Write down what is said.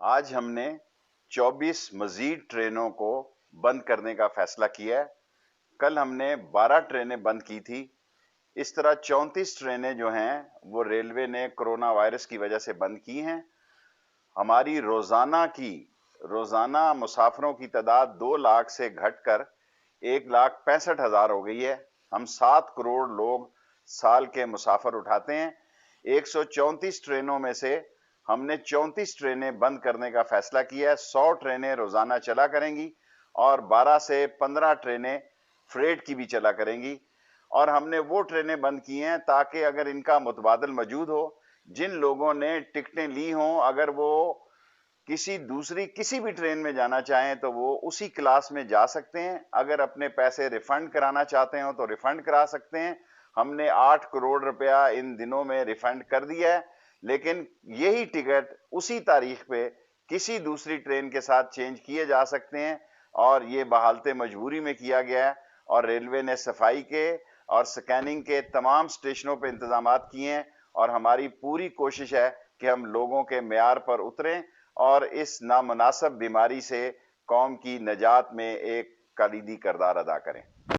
आज हमने 24 मजीद ट्रेनों को बंद करने का फैसला किया है। कल हमने 12 ट्रेनें बंद की थी। इस तरह 34 ट्रेनें जो हैं वो रेलवे ने कोरोना वायरस की वजह से बंद की हैं। हमारी रोजाना मुसाफिरों की तादाद 2 लाख से घटकर 1,65,000 हो गई है। हम 7 करोड़ लोग साल के मुसाफिर उठाते हैं। 134 ट्रेनों में से हमने 34 ट्रेनें बंद करने का फैसला किया है। 100 ट्रेनें रोजाना चला करेंगी और 12 से 15 ट्रेनें फ्रेट की भी चला करेंगी। और हमने वो ट्रेनें बंद की हैं ताकि अगर इनका मुतबादल मौजूद हो, जिन लोगों ने टिकटें ली हों, अगर वो किसी भी ट्रेन में जाना चाहें तो वो उसी क्लास में जा सकते हैं। अगर अपने पैसे रिफंड कराना चाहते हो तो रिफंड करा सकते हैं। हमने 8 करोड़ रुपया इन दिनों में रिफंड कर दिया है, लेकिन यही टिकट उसी तारीख पे किसी दूसरी ट्रेन के साथ चेंज किए जा सकते हैं और ये बहालते मजबूरी में किया गया है। और रेलवे ने सफाई के और स्कैनिंग के तमाम स्टेशनों पे इंतजामात किए हैं और हमारी पूरी कोशिश है कि हम लोगों के मेयार पर उतरें और इस नामुनासिब बीमारी से कौम की नजात में एक कलीदी किरदार अदा करें।